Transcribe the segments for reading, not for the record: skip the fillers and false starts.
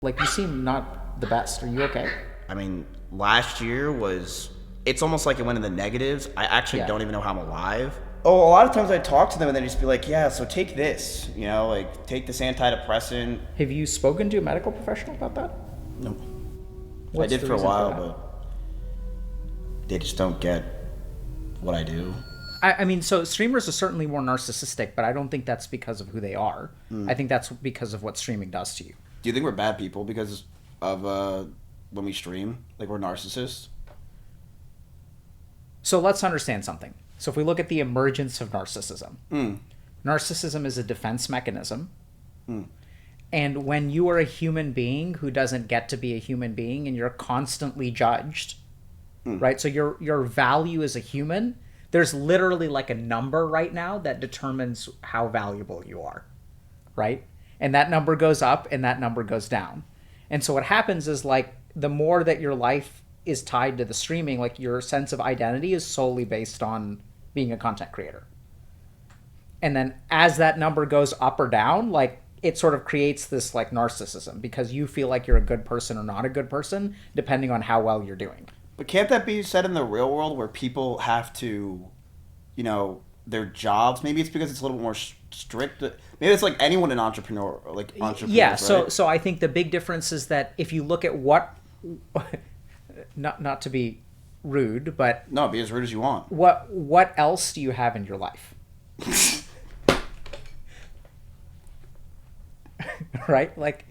Like, you seem not the best. Are you okay? I mean, last year it's almost like it went in the negatives. I actually Yeah. don't even know how I'm alive. Oh, a lot of times I talk to them and they just be like, yeah, so take this, like take this antidepressant. Have you spoken to a medical professional about that? Nope. I What's did the for a reason for while, that? but they just don't get what I do. I mean, so streamers are certainly more narcissistic, but I don't think that's because of who they are. I think that's because of what streaming does to you. Do you think we're bad people because of when we stream? Like we're narcissists? So let's understand something. So if we look at the emergence of narcissism, Mm. narcissism is a defense mechanism. And when you are a human being who doesn't get to be a human being and you're constantly judged, right? So your value as a human, there's literally like a number right now that determines how valuable you are, right? And that number goes up and that number goes down. And so what happens is, like, the more that your life is tied to the streaming, like, your sense of identity is solely based on being a content creator. And then as that number goes up or down, like, it sort of creates this like narcissism because you feel like you're a good person or not a good person depending on how well you're doing. But can't that be said in the real world where people have to, their jobs? Maybe it's because it's a little bit more strict. Maybe it's like anyone an entrepreneur, like entrepreneurs, Yeah, so right? so I think the big difference is that if you look at what not to be rude, but No, be as rude as you want. what else do you have in your life? Right? Like,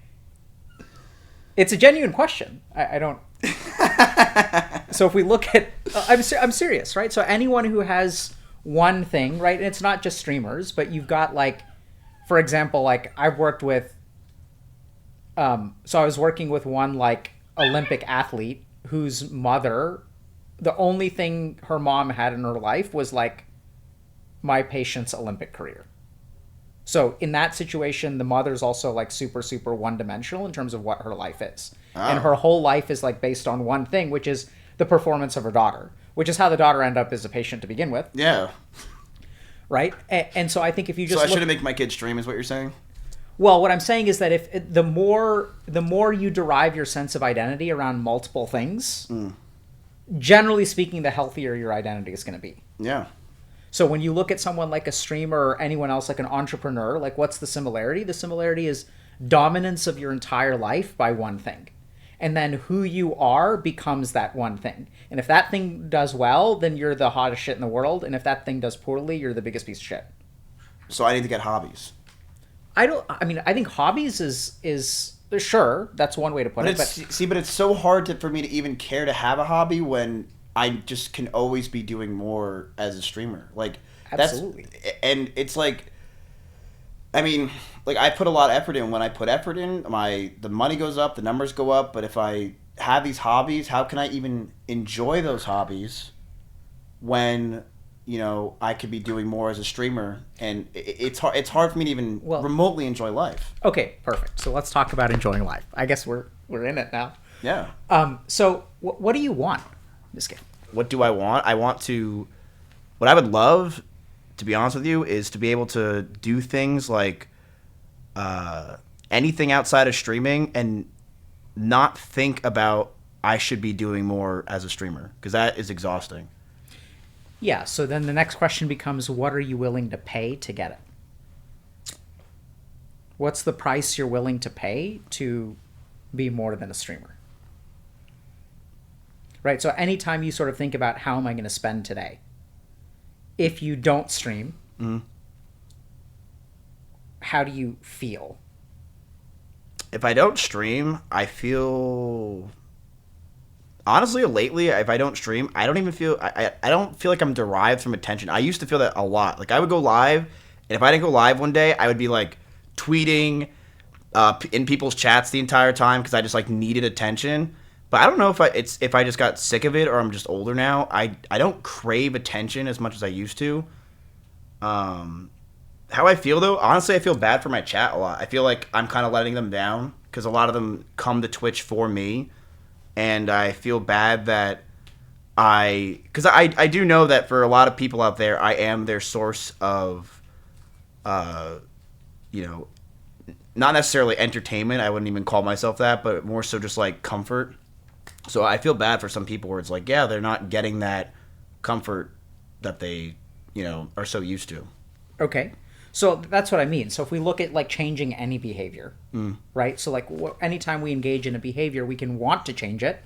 it's a genuine question. I don't. So if we look at, I'm serious, right? So anyone who has one thing, right? And it's not just streamers, but you've got, like, for example, like, I've worked with. So I was working with one, like, Olympic athlete whose mother, the only thing her mom had in her life was, like, my patient's Olympic career. So in that situation, the mother's also, like, super, super one-dimensional in terms of what her life is. And Oh. her whole life is, like, based on one thing, which is the performance of her daughter, which is how the daughter ended up as a patient to begin with, Yeah. right? And so I think if you So just I look, shouldn't make my kids stream, is what you're saying? well, what I'm saying is that if the more you derive your sense of identity around multiple things, generally speaking, the healthier your identity is going to be. Yeah. So when you look at someone like a streamer or anyone else, like an entrepreneur, like, what's the similarity? The similarity is dominance of your entire life by one thing. And then who you are becomes that one thing. And if that thing does well, then you're the hottest shit in the world. And if that thing does poorly, you're the biggest piece of shit. So I need to get hobbies. I mean, I think hobbies is sure, that's one way to put But it. but it's so hard for me to even care to have a hobby when I just can always be doing more as a streamer. Like, Absolutely. And it's like, I mean, like, I put a lot of effort in. When I put effort in, the money goes up, the numbers go up. But if I have these hobbies, how can I even enjoy those hobbies when I could be doing more as a streamer? And it's hard for me to even Well- remotely enjoy life. Okay, perfect. So let's talk about enjoying life. I guess we're in it now. Yeah. So what do you want, Mizkif? What do I want? What I would love, to be honest with you, is to be able to do things like anything outside of streaming and not think about I should be doing more as a streamer, because that is exhausting. Yeah, so then the next question becomes, what are you willing to pay to get it? What's the price you're willing to pay to be more than a streamer? Right, so anytime you sort of think about how am I going to spend today, if you don't stream, how do you feel? If I don't stream, I feel... Honestly, lately, if I don't stream, I don't even feel... I don't feel like I'm derived from attention. I used to feel that a lot. Like, I would go live, and if I didn't go live one day, I would be, like, tweeting in people's chats the entire time because I just, like, needed attention. But I don't know if I just got sick of it or I'm just older now. I don't crave attention as much as I used to. How I feel, though, honestly, I feel bad for my chat a lot. I feel like I'm kind of letting them down because a lot of them come to Twitch for me. And I feel bad that because I do know that for a lot of people out there, I am their source of, not necessarily entertainment. I wouldn't even call myself that, but more so just like comfort. So I feel bad for some people where it's like, yeah, they're not getting that comfort that they, are so used to. Okay. So that's what I mean. So if we look at like changing any behavior, right? So like anytime we engage in a behavior, we can want to change it.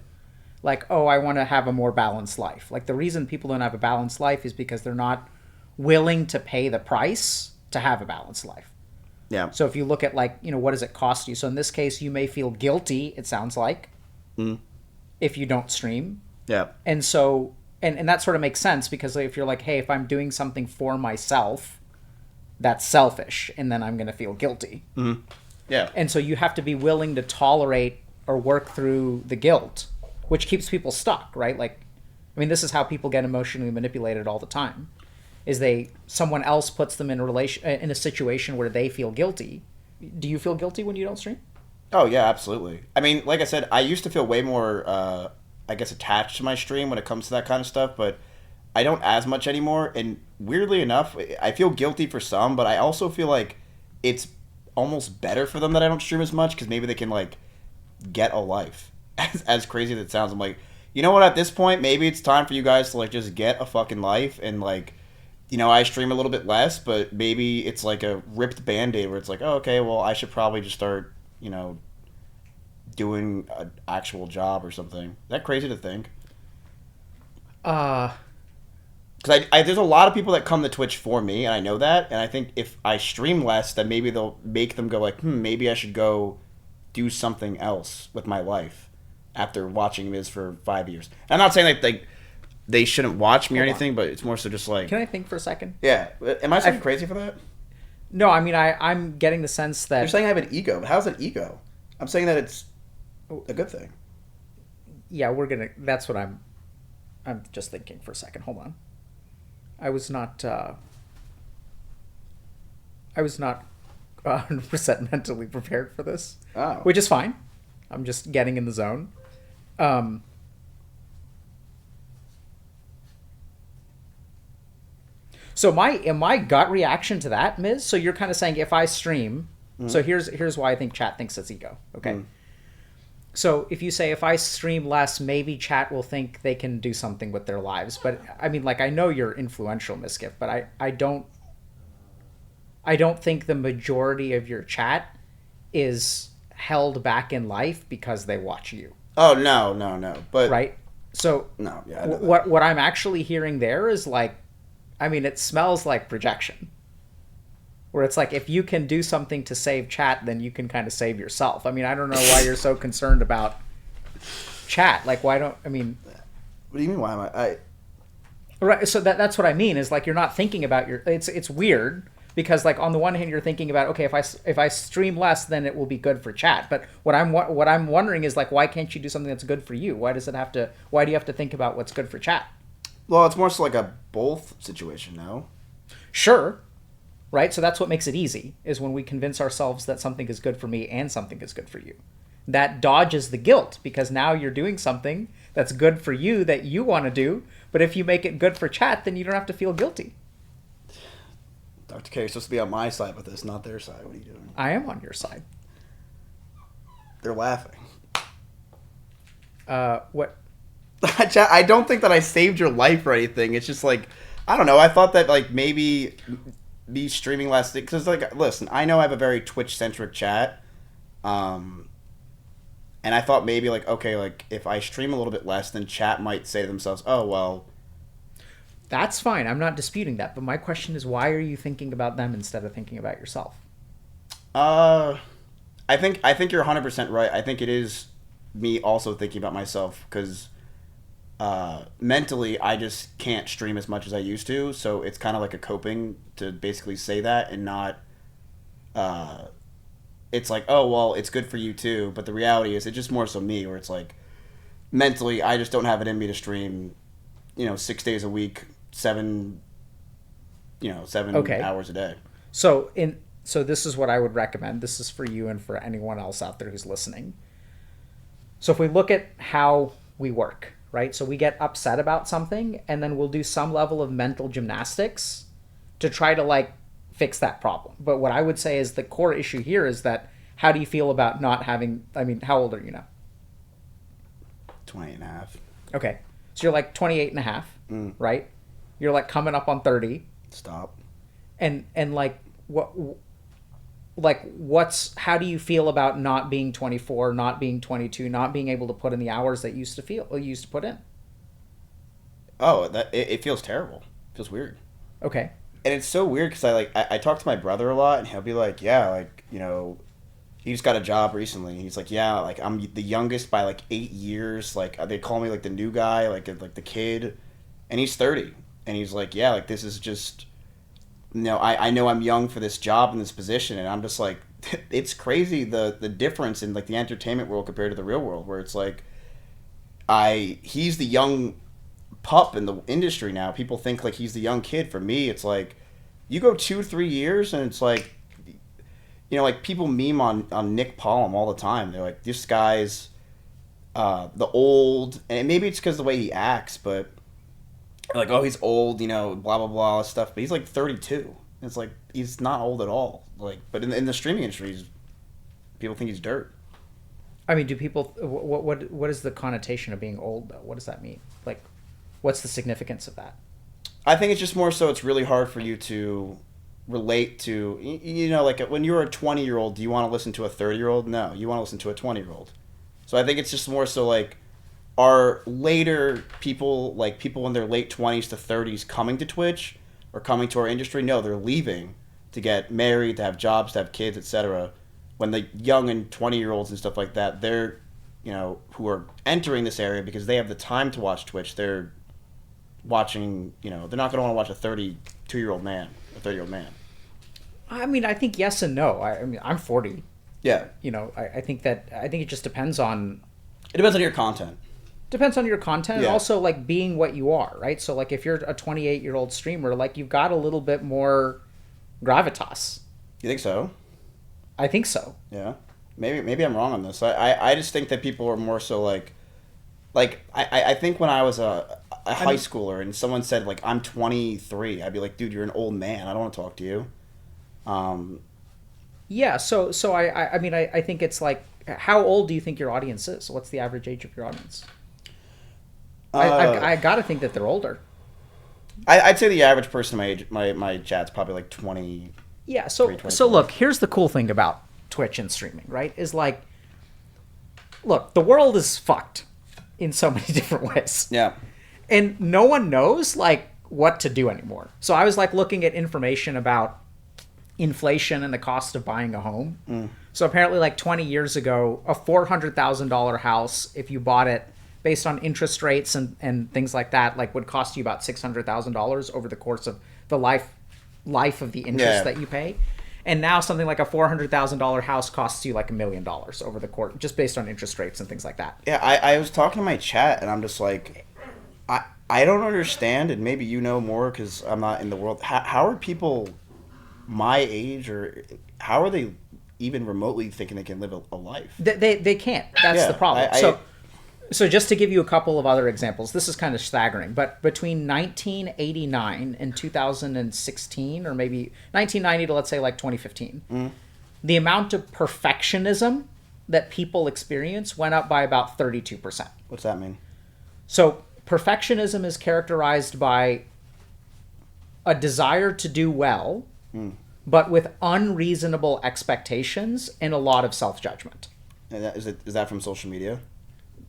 Like, oh, I want to have a more balanced life. Like the reason people don't have a balanced life is because they're not willing to pay the price to have a balanced life. Yeah. So if you look at like, what does it cost you? So in this case, you may feel guilty, it sounds like, if you don't stream. Yeah. And so, and that sort of makes sense because if you're like, hey, if I'm doing something for myself, that's selfish, and then I'm going to feel guilty. Yeah. And so you have to be willing to tolerate or work through the guilt, which keeps people stuck, right? Like, I mean, this is how people get emotionally manipulated all the time. Is someone else puts them in a situation where they feel guilty. Do you feel guilty when you don't stream? Oh yeah, absolutely. I mean, like I said, I used to feel way more, I guess, attached to my stream when it comes to that kind of stuff, but I don't as much anymore. And weirdly enough, I feel guilty for some, but I also feel like it's almost better for them that I don't stream as much because maybe they can like get a life. As crazy as it sounds, I'm like, you know what? At this point, maybe it's time for you guys to like just get a fucking life and like. I stream a little bit less, but maybe it's like a ripped Band-Aid where it's like, oh, okay, well, I should probably just start, doing an actual job or something. Is that crazy to think? Because there's a lot of people that come to Twitch for me, and I know that, and I think if I stream less, then maybe they'll make them go like, maybe I should go do something else with my life after watching Miz for 5 years. And I'm not saying like they shouldn't watch me or anything, but it's more so just like... Can I think for a second? Yeah. Am I saying crazy for that? No, I mean, I'm getting the sense that... You're saying I have an ego, but how's an ego? I'm saying that it's a good thing. Yeah, that's what I'm just thinking for a second. Hold on. I was not 100% mentally prepared for this. Oh. Which is fine. I'm just getting in the zone. So my gut reaction to that, Miz, so you're kind of saying if I stream, so here's why I think chat thinks it's ego, okay? So if you say if I stream less, maybe chat will think they can do something with their lives. But I mean, like, I know you're influential, Mizkif, but I don't think the majority of your chat is held back in life because they watch you. Oh, no. But right? So no, yeah. What I'm actually hearing there is like, I mean, it smells like projection. Where it's like, if you can do something to save chat, then you can kind of save yourself. I mean, I don't know why you're so concerned about chat. Like, why don't, I mean... What do you mean, why am I... Right, so that's what I mean, is like, you're not thinking about your... It's weird, because like, on the one hand, you're thinking about, okay, if I stream less, then it will be good for chat. But what I'm wondering is like, why can't you do something that's good for you? Why do you have to think about what's good for chat? Well, it's more so like a both situation, no? Sure. Right? So that's what makes it easy, is when we convince ourselves that something is good for me and something is good for you. That dodges the guilt, because now you're doing something that's good for you that you want to do, but if you make it good for chat, then you don't have to feel guilty. Dr. K, you're supposed to be on my side with this, not their side. What are you doing? I am on your side. They're laughing. What? I don't think that I saved your life or anything. It's just like, I don't know. I thought that like maybe me streaming last, because like, listen, I know I have a very Twitch centric chat, and I thought maybe like, okay, like if I stream a little bit less, then chat might say to themselves, oh well. That's fine. I'm not disputing that, but my question is, why are you thinking about them instead of thinking about yourself? I think you're 100% right. I think it is me also thinking about myself, because mentally I just can't stream as much as I used to, so it's kind of like a coping to basically say that and not it's like, oh well, it's good for you too, but the reality is it's just more so me, where it's like mentally I just don't have it in me to stream 6 days a week, 7 hours a day. So this is what I would recommend. This is for you and for anyone else out there who's listening. So if we look at how we work, right? So we get upset about something, and then we'll do some level of mental gymnastics to try to like fix that problem. But what I would say is the core issue here is that how do you feel about not having, I mean, how old are you now? 28 and a half. Okay. So you're like 28 and a half, right? You're like coming up on 30. Stop. And like how do you feel about not being 24, not being 22, not being able to put in the hours that you used to put in? Oh, it feels terrible. It feels weird. Okay. And it's so weird because I talk to my brother a lot, and he'll be like, yeah, like, you know, he just got a job recently. And he's like, yeah, like, I'm the youngest by like 8 years. Like, they call me like the new guy, like the kid. And he's 30. And he's like, yeah, like, this is just, you know, I know I'm young for this job and this position. And I'm just like, it's crazy the difference in like the entertainment world compared to the real world, where it's like, he's the young pup in the industry now. People think like he's the young kid. For me, it's like, you go 2-3 years and it's like, you know, like people meme on Nick Pollum all the time. They're like, this guy's the old, and maybe it's because the way he acts, but like, oh, he's old, you know, blah blah blah stuff. But he's like 32. It's like, he's not old at all. Like, but in the streaming industry, people think he's dirt. I mean, do people, what is the connotation of being old though? What does that mean? Like, what's the significance of that? I think it's just more so it's really hard for you to relate to, you know, like when you're a 20-year-old, do you want to listen to a 30-year-old? No, you want to listen to a 20-year-old. So I think it's just more so like, are later people, like people in their late 20s to 30s coming to Twitch or coming to our industry? No, they're leaving to get married, to have jobs, to have kids, etc. When the young and 20-year-olds and stuff like that, they're, you know, who are entering this area because they have the time to watch Twitch, they're watching, you know, they're not going to want to watch a 32-year-old man, a 30-year-old man. I mean, I think yes and no. I mean, I'm 40. Yeah. You know, I think it just depends on... It depends on your content. Depends on your content, Yeah. and also, like, being what you are, right? So, like, if you're a 28-year-old streamer, like, you've got a little bit more gravitas. You think so? I think so. Yeah. Maybe I'm wrong on this. I just think that people are more so like I think when I was a high schooler and someone said like I'm 23, I'd be like, dude, you're an old man. I don't want to talk to you. Yeah. So I mean I think it's like, how old do you think your audience is? What's the average age of your audience? I got to think that they're older. I'd say the average person my chat's probably like 20. Yeah. So look, here's the cool thing about Twitch and streaming, right? Is like, look, the world is fucked in so many different ways. Yeah. And no one knows like what to do anymore. So I was like looking at information about inflation and the cost of buying a home. So apparently like 20 years ago, a $400,000 house, if you bought it based on interest rates and things like that, like would cost you about $600,000 over the course of the life of the interest that you pay. And now something like a $400,000 house costs you like $1 million over the course, just based on interest rates and things like that. Yeah, I was talking to my chat, and I'm just like, I don't understand, and maybe you know more because I'm not in the world. How are people my age, or how are they even remotely thinking they can live a life? They can't. That's the problem. So just to give you a couple of other examples, this is kind of staggering, but between 1989 and 2016, or maybe 1990 to let's say like 2015, the amount of perfectionism that people experience went up by about 32%. What's that mean? So perfectionism is characterized by a desire to do well, but with unreasonable expectations and a lot of self-judgment. And is that from social media?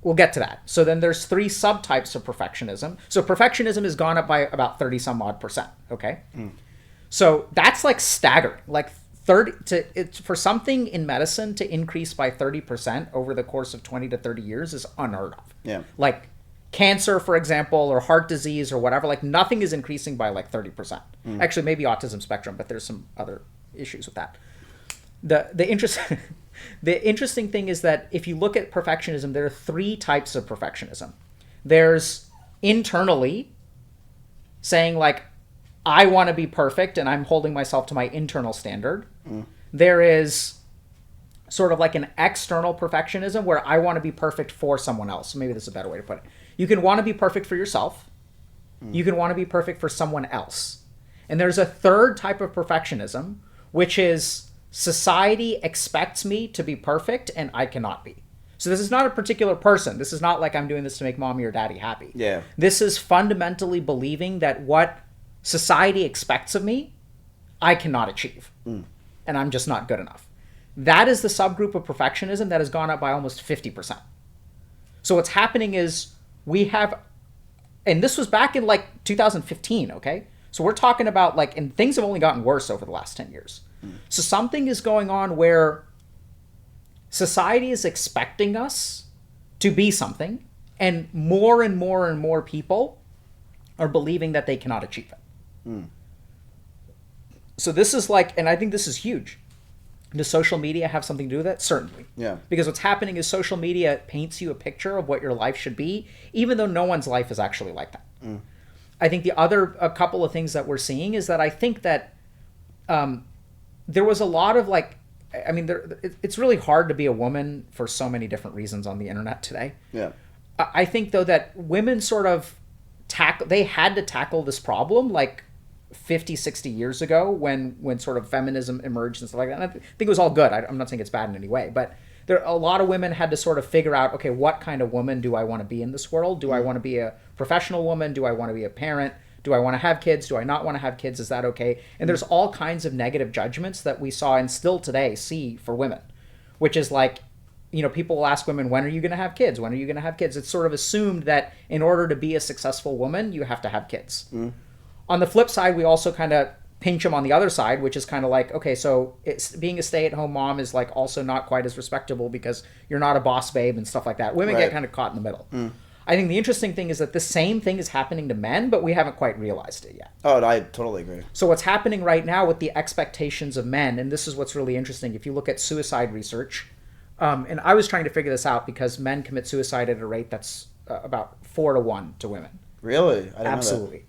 We'll get to that. So then there's 3 subtypes of perfectionism. So perfectionism has gone up by about 30 some odd percent. Okay. So that's like staggering. Like for something in medicine to increase by 30% over the course of 20 to 30 years is unheard of. Yeah. Like cancer, for example, or heart disease or whatever, like nothing is increasing by like 30%. Actually, maybe autism spectrum, but there's some other issues with that. The interesting thing is that if you look at perfectionism, there are 3 types of perfectionism. There's internally saying like, I want to be perfect and I'm holding myself to my internal standard. There is sort of like an external perfectionism where I want to be perfect for someone else. Maybe this is a better way to put it. You can want to be perfect for yourself. You can want to be perfect for someone else. And there's a third type of perfectionism, which is society expects me to be perfect and I cannot be. So this is not a particular person. This is not like I'm doing this to make mommy or daddy happy. Yeah. This is fundamentally believing that what society expects of me, I cannot achieve. And I'm just not good enough. That is the subgroup of perfectionism that has gone up by almost 50%. So what's happening is we have, and this was back in like 2015, okay? So we're talking about like, and things have only gotten worse over the last 10 years. So something is going on where society is expecting us to be something, and more and more people are believing that they cannot achieve it. So this is like, and I think this is huge. Does social media have something to do with it? Certainly. Yeah. Because what's happening is social media paints you a picture of what your life should be, even though no one's life is actually like that. I think a couple of things that we're seeing is that I think that there was a lot of like, I mean, it's really hard to be a woman for so many different reasons on the internet today. Yeah. I think though that women sort of they had to tackle this problem like 50, 60 years ago when sort of feminism emerged and stuff like that. And I think it was all good. I'm not saying it's bad in any way, but a lot of women had to sort of figure out, okay, what kind of woman do I want to be in this world? Do I want to be a professional woman? Do I want to be a parent? Do I want to have kids? Do I not want to have kids? Is that okay? And there's all kinds of negative judgments that we saw and still today see for women, which is like, you know, people will ask women, when are you going to have kids? When are you going to have kids? It's sort of assumed that in order to be a successful woman, you have to have kids. On the flip side, we also kind of pinch them on the other side, which is kind of like, okay, so being a stay-at-home mom is like also not quite as respectable because you're not a boss babe and stuff like that. Women get kind of caught in the middle. I think the interesting thing is that the same thing is happening to men, but we haven't quite realized it yet. Oh, I totally agree. So what's happening right now with the expectations of men, and this is what's really interesting, if you look at suicide research, and I was trying to figure this out because men commit suicide at a rate that's about 4-1 to women. Really? I didn't know Absolutely. that.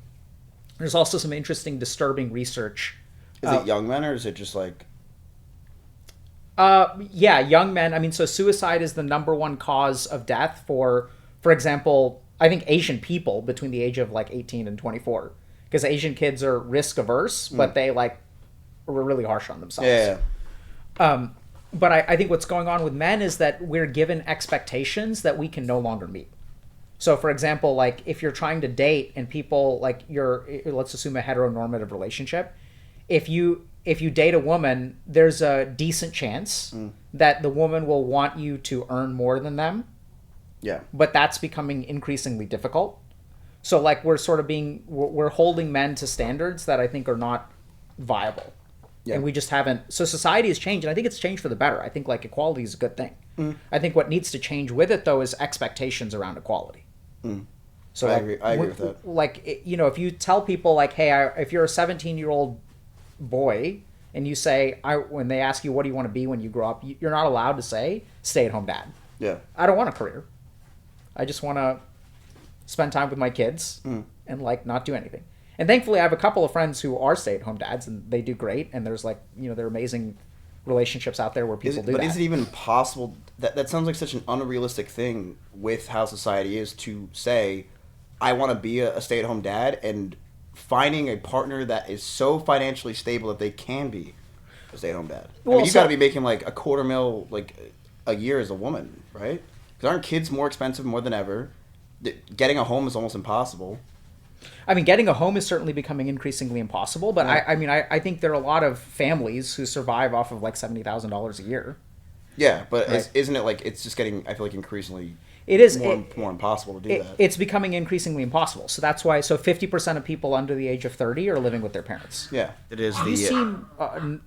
There's also some interesting, disturbing research. Is it young men or is it just like... Yeah, young men. I mean, so suicide is the number one cause of death for example, I think Asian people between the age of like 18 and 24. Because Asian kids are risk averse, but they like were really harsh on themselves. Yeah. But I think what's going on with men is that we're given expectations that we can no longer meet. So for example, like if you're trying to date and people like let's assume a heteronormative relationship, if you date a woman, there's a decent chance that the woman will want you to earn more than them. Yeah. But that's becoming increasingly difficult. So like we're holding men to standards that I think are not viable. Yeah. And we just haven't. So society has changed, and I think it's changed for the better. I think like equality is a good thing. I think what needs to change with it though is expectations around equality. So I agree with that. Like, you know, if you tell people like, hey, if you're a 17-year-old boy and you say, when they ask you what do you want to be when you grow up, you're not allowed to say stay-at-home dad. Yeah. I don't want a career. I just want to spend time with my kids and like not do anything. And thankfully I have a couple of friends who are stay-at-home dads and they do great. And there's like, you know, there are amazing relationships out there where people do that. But is it even possible? That sounds like such an unrealistic thing with how society is to say, I want to be a stay-at-home dad, and finding a partner that is so financially stable that they can be a stay-at-home dad. Well, I mean, you got to be making like $250,000 like a year as a woman, right? Because aren't kids more expensive more than ever? Getting a home is almost impossible. I mean, getting a home is certainly becoming increasingly impossible, but yeah. I think there are a lot of families who survive off of like $70,000 a year. Yeah, but right? Isn't it like it's just getting, I feel like, increasingly more impossible to do that. It's becoming increasingly impossible. So that's why, 50% of people under the age of 30 are living with their parents. Yeah, it is. You seem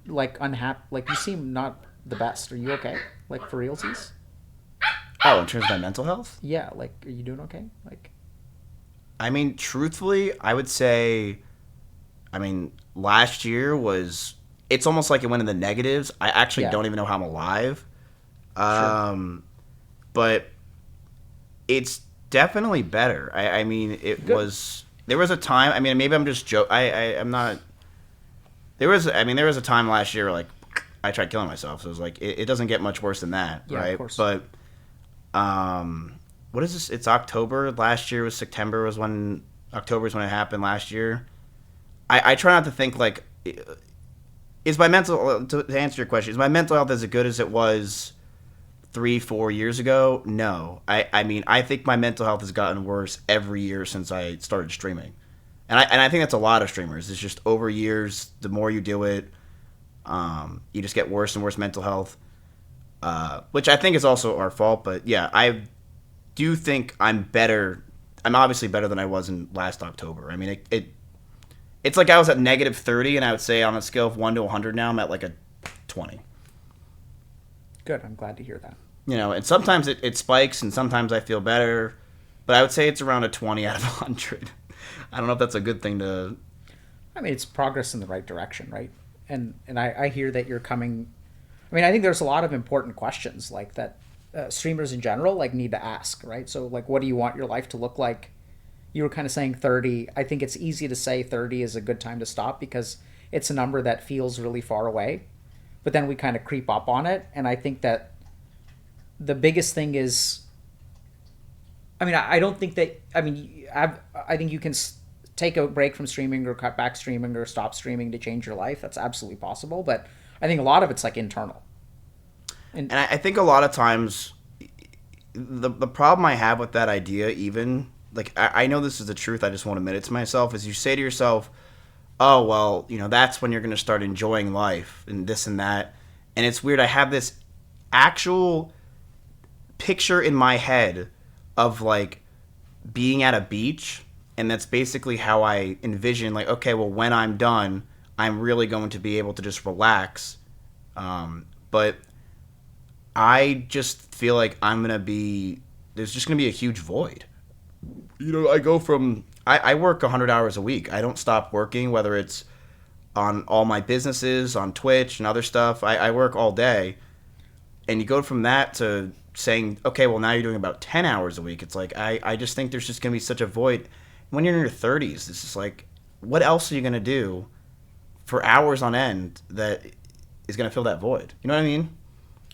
like unhappy, like you seem not the best. Are you okay? Like for realsies? Oh, in terms of my mental health? Yeah, like are you doing okay? Like, I mean, truthfully, I would say, last year it's almost like it went in the negatives. I actually don't even know how I'm alive. Sure. But it's definitely better. I mean, it Good. Was, there was a time, I mean, maybe I'm just joking. I'm not, there was a time last year where, like, I tried killing myself. So it was like, it doesn't get much worse than that, right? Of course. But, what is this? It's October. Last year was September October is when it happened last year. I try not to think like, is my mental to answer your question, is my mental health as good as it was 3-4 years ago? No. I mean, I think my mental health has gotten worse every year since I started streaming. And I think that's a lot of streamers. It's just over years, the more you do it, you just get worse and worse mental health, which I think is also our fault. But yeah, I do think I'm better. I'm obviously better than I was in last October. I mean, it's like I was at -30, and I would say on a scale of 1 to 100 now, I'm at like a 20. Good. I'm glad to hear that. You know, and sometimes it spikes, and sometimes I feel better, but I would say it's around a 20 out of 100. I don't know if that's a good thing to... I mean, it's progress in the right direction, right? And I hear that you're coming... I mean, I think there's a lot of important questions like that streamers in general like need to ask, right? So like, what do you want your life to look like? You were kind of saying 30. I think it's easy to say 30 is a good time to stop because it's a number that feels really far away. But then we kind of creep up on it. And I think that the biggest thing is... I mean, I don't think that... I mean, I think you can take a break from streaming or cut back streaming or stop streaming to change your life. That's absolutely possible. But I think a lot of it's like internal. And I think a lot of times the problem I have with that idea, even like I know this is the truth, I just won't admit it to myself, is you say to yourself, oh, well, you know, that's when you're going to start enjoying life and this and that. And it's weird. I have this actual picture in my head of like being at a beach. And that's basically how I envision, like, okay, well, when I'm done, I'm really going to be able to just relax. But I just feel like there's just going to be a huge void. You know, I work 100 hours a week. I don't stop working, whether it's on all my businesses, on Twitch and other stuff. I work all day. And you go from that to saying, okay, well, now you're doing about 10 hours a week. It's like, I just think there's just going to be such a void. When you're in your 30s, it's just like, what else are you going to do for hours on end that is going to fill that void? You know what I mean?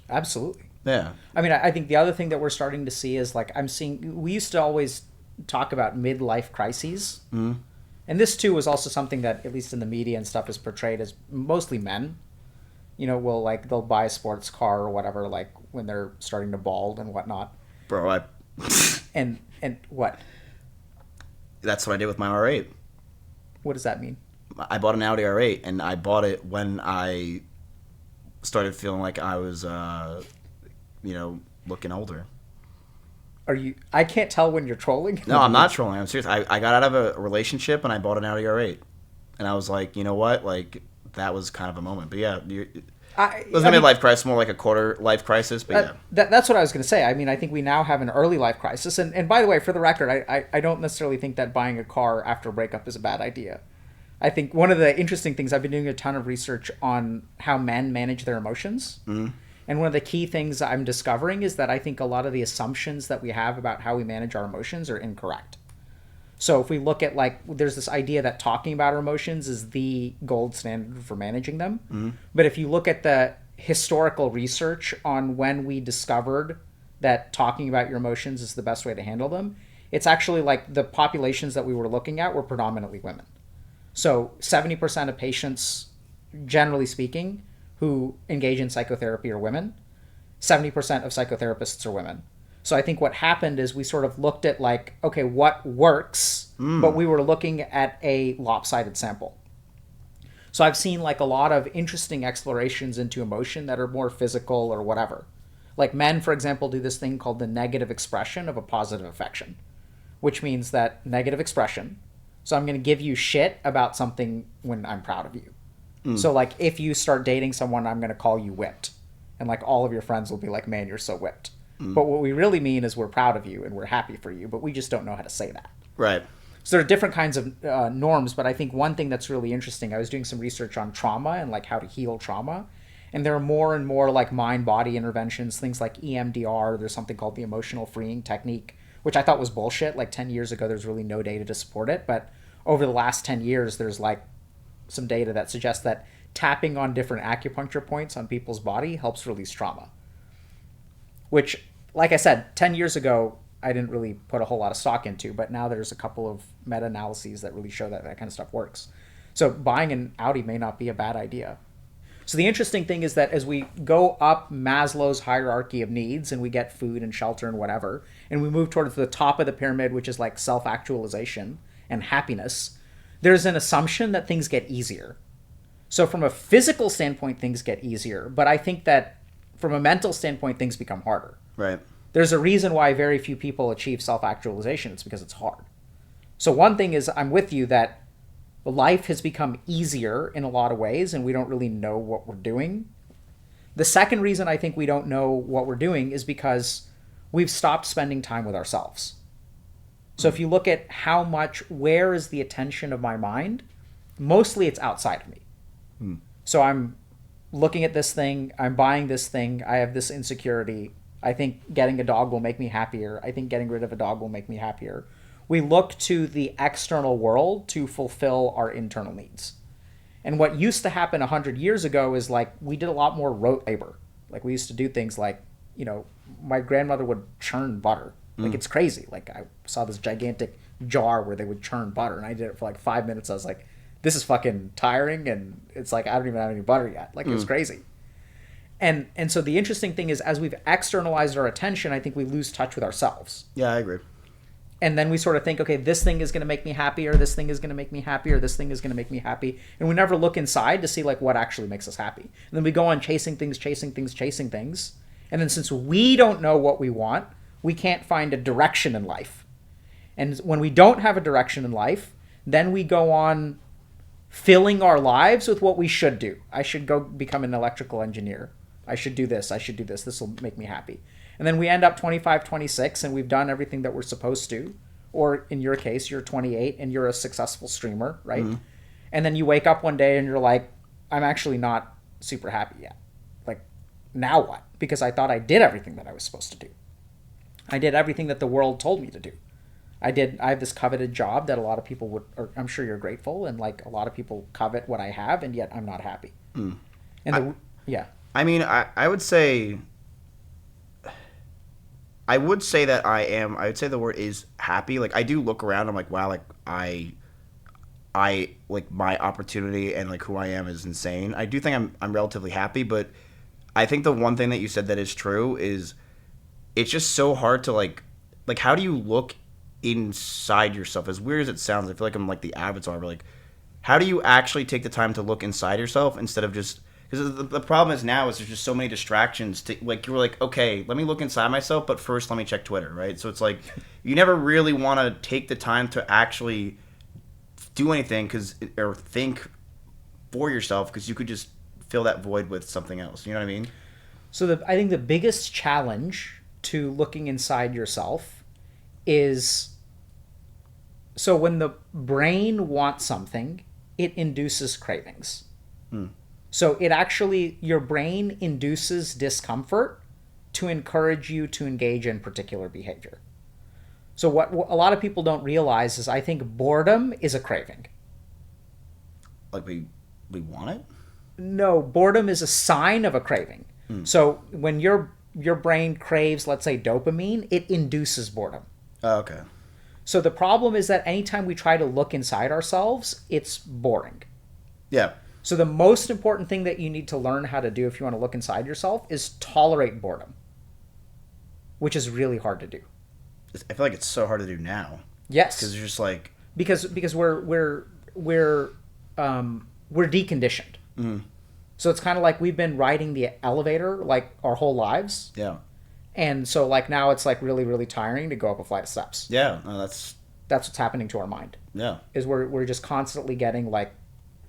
Absolutely. Yeah. I mean, I think the other thing that we're starting to see is like we used to always talk about midlife crises. Mm-hmm. And this too was also something that, at least in the media and stuff, is portrayed as mostly men. You know, they'll buy a sports car or whatever, like when they're starting to bald and whatnot. Bro, and what? That's what I did with my R8. What does that mean? I bought an Audi R8, and I bought it when I started feeling like I was, looking older. I can't tell when you're trolling. No, I'm not trolling. I'm serious. I got out of a relationship, and I bought an Audi R8. And I was like, you know what? Like, that was kind of a moment. But yeah, it wasn't a midlife crisis, more like a quarter life crisis. But yeah, that's what I was going to say. I mean, I think we now have an early life crisis. And by the way, for the record, I don't necessarily think that buying a car after a breakup is a bad idea. I think one of the interesting things, I've been doing a ton of research on how men manage their emotions. Mm-hmm. And one of the key things I'm discovering is that I think a lot of the assumptions that we have about how we manage our emotions are incorrect. So if we look at there's this idea that talking about our emotions is the gold standard for managing them. Mm-hmm. But if you look at the historical research on when we discovered that talking about your emotions is the best way to handle them, it's actually like the populations that we were looking at were predominantly women. So 70% of patients, generally speaking, who engage in psychotherapy are women. 70% of psychotherapists are women. So I think what happened is we sort of looked at okay, what works, but we were looking at a lopsided sample. So I've seen a lot of interesting explorations into emotion that are more physical or whatever. Like men, for example, do this thing called the negative expression of a positive affection, which means that negative expression. So I'm going to give you shit about something when I'm proud of you. So if you start dating someone, I'm going to call you whipped. And all of your friends will be like, man, you're so whipped. But what we really mean is we're proud of you and we're happy for you, but we just don't know how to say that. Right. So there are different kinds of norms, but I think one thing that's really interesting, I was doing some research on trauma and how to heal trauma. And there are more and more mind-body interventions, things like EMDR. There's something called the emotional freeing technique, which I thought was bullshit. 10 years ago, there's really no data to support it. But over the last 10 years, there's some data that suggests that tapping on different acupuncture points on people's body helps release trauma. Which, like I said, 10 years ago, I didn't really put a whole lot of stock into, but now there's a couple of meta-analyses that really show that kind of stuff works. So buying an Audi may not be a bad idea. So the interesting thing is that as we go up Maslow's hierarchy of needs and we get food and shelter and whatever, and we move towards the top of the pyramid, which is like self-actualization and happiness, there's an assumption that things get easier. So from a physical standpoint, things get easier, but I think that from a mental standpoint, things become harder. Right. There's a reason why very few people achieve self-actualization. It's because it's hard. So one thing is, I'm with you that life has become easier in a lot of ways, and we don't really know what we're doing. The second reason I think we don't know what we're doing is because we've stopped spending time with ourselves. So if you look at where is the attention of my mind, mostly it's outside of me. So I'm looking at this thing, I'm buying this thing, I have this insecurity. I think getting a dog will make me happier. I think getting rid of a dog will make me happier. We look to the external world to fulfill our internal needs. And what used to happen 100 years ago is like we did a lot more rote labor. Like we used to do things like, my grandmother would churn butter. Like it's crazy. Like I saw this gigantic jar where they would churn butter, and I did it for like 5 minutes. I was like, this is fucking tiring, and it's like I don't even have any butter yet. Like it was crazy. And so the interesting thing is, as we've externalized our attention, I think we lose touch with ourselves. Yeah, I agree. And then we sort of think, okay, this thing is going to make me happy, or this thing is going to make me happy, or this thing is going to make me happy. And we never look inside to see like what actually makes us happy. And then we go on chasing things. And then since we don't know what we want, we can't find a direction in life. And when we don't have a direction in life, then we go on filling our lives with what we should do. I should go become an electrical engineer. I should do this. This will make me happy. And then we end up 25, 26, and we've done everything that we're supposed to. Or in your case, you're 28 and you're a successful streamer, right? Mm-hmm. And then you wake up one day and you're like, I'm actually not super happy yet. Like, now what? Because I thought I did everything that I was supposed to do. I did everything that the world told me to do. I have this coveted job that a lot of people would, or I'm sure you're grateful, and like a lot of people covet what I have, and yet I'm not happy. And I mean, I would say that I would say the word is happy. Like I do look around, I'm like, wow, like I like my opportunity and like who I am is insane. I do think I'm relatively happy, but I think the one thing that you said that is true is it's just so hard to like how do you look inside yourself? As weird as it sounds, I feel like I'm like the avatar, but like how do you actually take the time to look inside yourself instead of just, because the problem is now is there's just so many distractions to, like, you're like, okay, let me look inside myself, but first let me check Twitter, right? So it's like you never really want to take the time to actually do anything or think for yourself, because you could just fill that void with something else. You know what I mean? So I think the biggest challenge to looking inside yourself is, so when the brain wants something, it induces cravings. So your brain induces discomfort to encourage you to engage in particular behavior. So what a lot of people don't realize is I think boredom is a craving. Like we want it? No, boredom is a sign of a craving. So when your brain craves, let's say, dopamine, it induces boredom. Oh, okay. So the problem is that anytime we try to look inside ourselves, it's boring. Yeah. So the most important thing that you need to learn how to do if you want to look inside yourself is tolerate boredom, which is really hard to do. I feel like it's so hard to do now. Yes. Because you're just like... Because we're deconditioned. Mm. So it's kind of like we've been riding the elevator like our whole lives. Yeah. And so like now it's like really, really tiring to go up a flight of steps. Yeah. No, that's what's happening to our mind. Yeah. Is we're just constantly getting like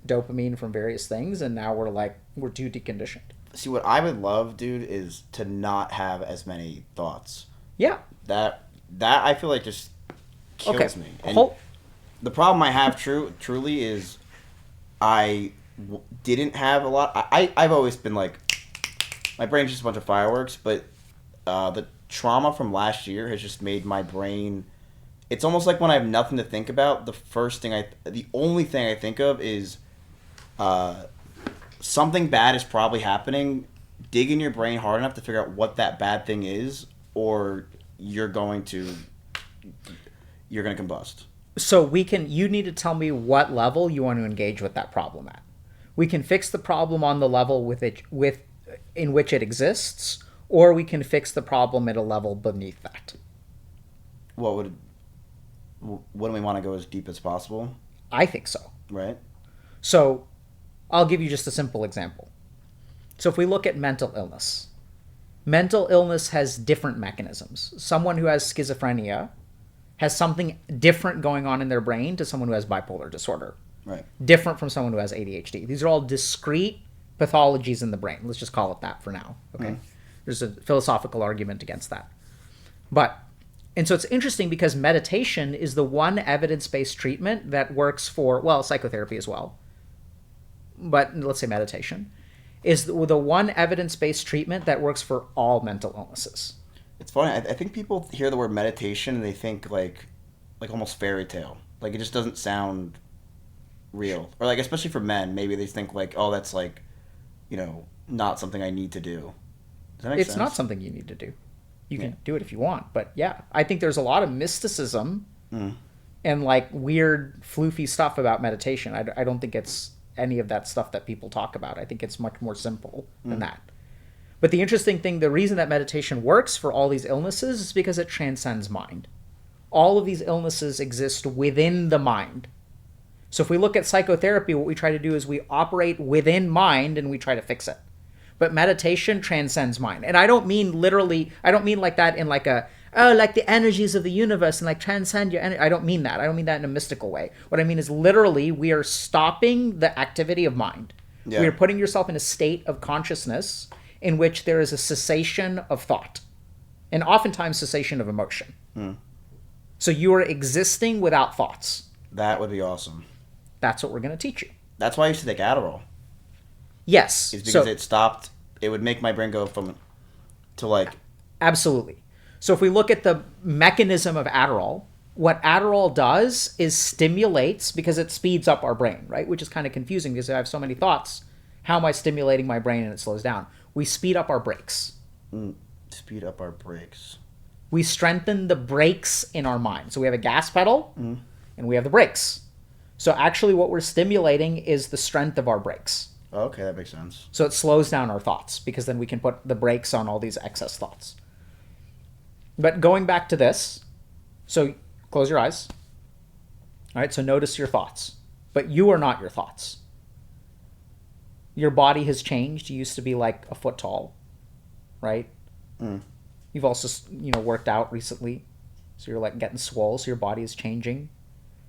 dopamine from various things, and now we're too deconditioned. See, what I would love, dude, is to not have as many thoughts. Yeah. That I feel like just kills me. And the problem I have truly is I didn't have a lot. I've always been like, my brain's just a bunch of fireworks, but the trauma from last year has just made my brain, it's almost like when I have nothing to think about, the only thing I think of is something bad is probably happening. Dig in your brain hard enough to figure out what that bad thing is, or you're going to combust. So you need to tell me what level you want to engage with that problem at. We can fix the problem on the level in which it exists, or we can fix the problem at a level beneath that. Wouldn't we want to go as deep as possible? I think so. Right. So I'll give you just a simple example. So if we look at mental illness has different mechanisms. Someone who has schizophrenia has something different going on in their brain to someone who has bipolar disorder. Right. Different from someone who has ADHD. These are all discrete pathologies in the brain. Let's just call it that for now. Okay. There's a philosophical argument against that. And so it's interesting because meditation is the one evidence-based treatment that works for, well, psychotherapy as well. But let's say meditation is the one evidence-based treatment that works for all mental illnesses. It's funny. I think people hear the word meditation and they think like almost fairy tale. Like it just doesn't sound real. Or like especially for men, maybe they think like, oh, that's like, not something I need to do. Does that make sense? It's not something you need to do. You can do it if you want, but yeah, I think there's a lot of mysticism and like weird floofy stuff about meditation. I don't think it's any of that stuff that people talk about. I think it's much more simple than that. But the interesting thing, the reason that meditation works for all these illnesses is because it transcends mind. All of these illnesses exist within the mind. So if we look at psychotherapy, what we try to do is we operate within mind and we try to fix it. But meditation transcends mind. And I don't mean literally, I don't mean like that in like like the energies of the universe and like transcend your energy. I don't mean that. I don't mean that in a mystical way. What I mean is literally we are stopping the activity of mind. Yeah. We are putting yourself in a state of consciousness in which there is a cessation of thought and oftentimes cessation of emotion. So you are existing without thoughts. That would be awesome. That's what we're going to teach you. That's why I used to take Adderall. Yes. It's because it stopped. It would make my brain go to like... Absolutely. So if we look at the mechanism of Adderall, what Adderall does is stimulates, because it speeds up our brain, right? Which is kind of confusing because I have so many thoughts. How am I stimulating my brain and it slows down? We speed up our brakes. Speed up our brakes. We strengthen the brakes in our mind. So we have a gas pedal and we have the brakes. So actually what we're stimulating is the strength of our brakes. Okay, that makes sense. So it slows down our thoughts because then we can put the brakes on all these excess thoughts. But going back to this, so close your eyes. All right, so notice your thoughts. But you are not your thoughts. Your body has changed. You used to be like a foot tall, right? You've also, worked out recently. So you're like getting swole, so your body is changing.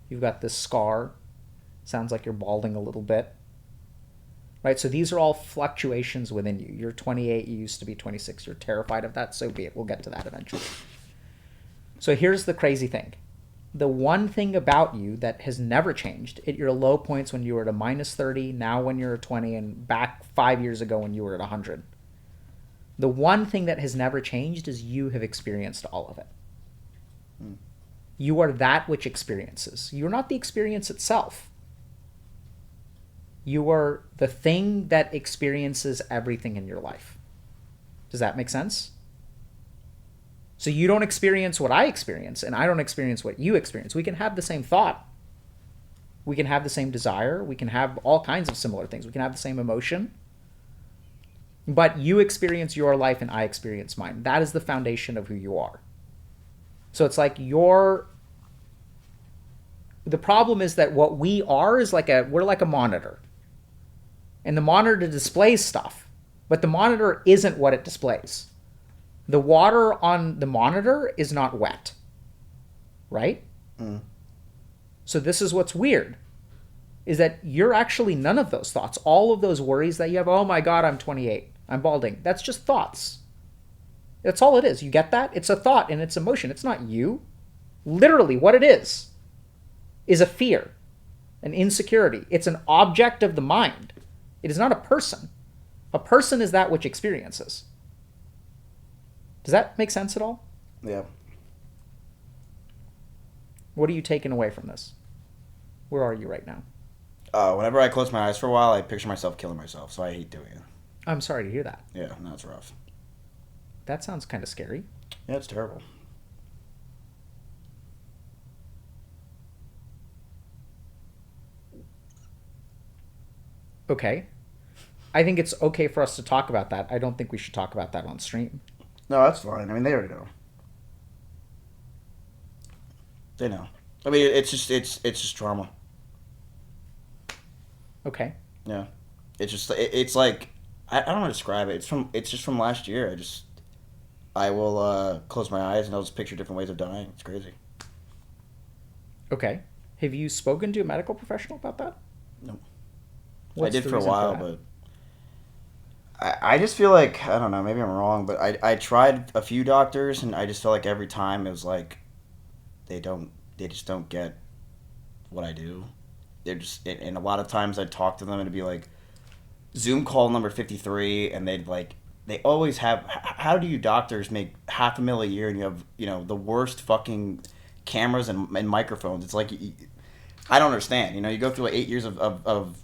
You've got this scar. Sounds like you're balding a little bit. Right, so these are all fluctuations within you. You're 28, you used to be 26. You're terrified of that, so be it. We'll get to that eventually. So here's the crazy thing. The one thing about you that has never changed, at your low points when you were at a minus 30, now when you're at 20, and back 5 years ago when you were at 100, the one thing that has never changed is you have experienced all of it. You are that which experiences. You're not the experience itself. You are the thing that experiences everything in your life. Does that make sense? So you don't experience what I experience, and I don't experience what you experience. We can have the same thought. We can have the same desire. We can have all kinds of similar things. We can have the same emotion. But you experience your life and I experience mine. That is the foundation of who you are. So it's like the problem is that what we are is we're like a monitor. And the monitor displays stuff, but the monitor isn't what it displays. The water on the monitor is not wet, right? So this is what's weird, is that you're actually none of those thoughts. All of those worries that you have, oh my God, I'm 28, I'm balding. That's just thoughts. That's all it is. You get that? It's a thought and it's emotion. It's not you. Literally what it is a fear, an insecurity. It's an object of the mind. It is not a person. A person is that which experiences. Does that make sense at all? Yeah. What are you taking away from this? Where are you right now? Whenever I close my eyes for a while, I picture myself killing myself, so I hate doing it. I'm sorry to hear that. Yeah, no, it's rough. That sounds kind of scary. Yeah, it's terrible. Okay. I think it's okay for us to talk about that. I don't think we should talk about that on stream. No, that's fine. I mean, they already know. They know. I mean, it's just trauma. Okay. Yeah, it's like I don't know how to describe it. It's just from last year. I will close my eyes and I'll just picture different ways of dying. It's crazy. Okay. Have you spoken to a medical professional about that? No. What's I did the for a reason while, that? but I just feel like, I don't know, maybe I'm wrong, but I tried a few doctors and I just felt like every time it was like they just don't get what I do. They're just, and a lot of times I'd talk to them and it'd be like Zoom call number 53, and they always have, how do you doctors make $500,000 a year and you have, the worst fucking cameras and microphones? It's like, I don't understand. You go through like 8 years of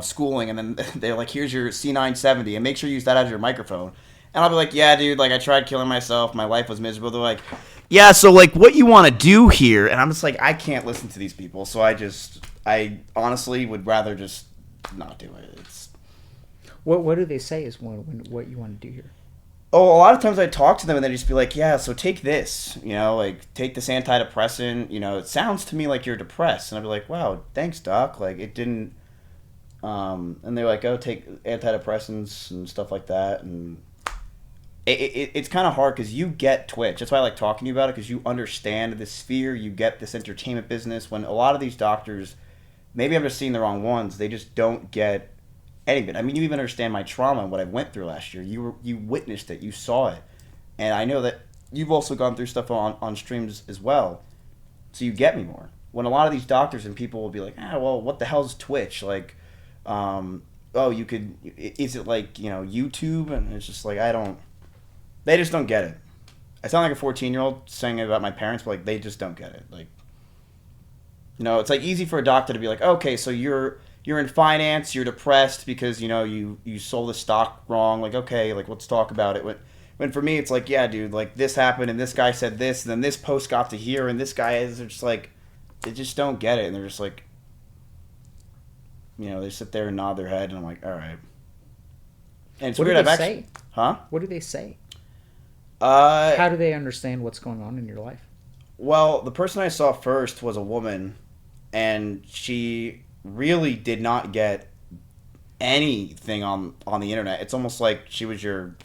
schooling, and then they're like, here's your C970 and make sure you use that as your microphone. And I'll be like, yeah, dude, like I tried killing myself. My life was miserable. They're like, yeah, so like what you want to do here? And I'm just like, I can't listen to these people. So I honestly would rather just not do it. What do they say is what you want to do here? Oh, a lot of times I talk to them and they just be like, yeah, so take this, like take this antidepressant. It sounds to me like you're depressed. And I'd be like, wow, thanks, doc. Like it didn't. And they're like, oh, take antidepressants and stuff like that. And it's kind of hard because you get Twitch. That's why I like talking to you about it, because you understand this sphere. You get this entertainment business. When a lot of these doctors, maybe I'm just seeing the wrong ones, they just don't get any of it. I mean, you even understand my trauma and what I went through last year. You witnessed it. You saw it. And I know that you've also gone through stuff on streams as well. So you get me more. When a lot of these doctors and people will be like, well, what the hell's Twitch? Like, you could, is it like, YouTube? And it's just like, they just don't get it. I sound like a 14-year-old saying it about my parents, but like, they just don't get it. Like, it's like easy for a doctor to be like, okay, so you're in finance, you're depressed because, you sold the stock wrong. Like, okay, like, let's talk about it. When for me, it's like, yeah, dude, like, this happened, and this guy said this, and then this post got to here, and this guy is just like, they just don't get it, and they're just like, they sit there and nod their head, and I'm like, all right. And it's what weird. do they say? Huh? What do they say? How do they understand what's going on in your life? Well, the person I saw first was a woman, and she really did not get anything on the internet. It's almost like she was your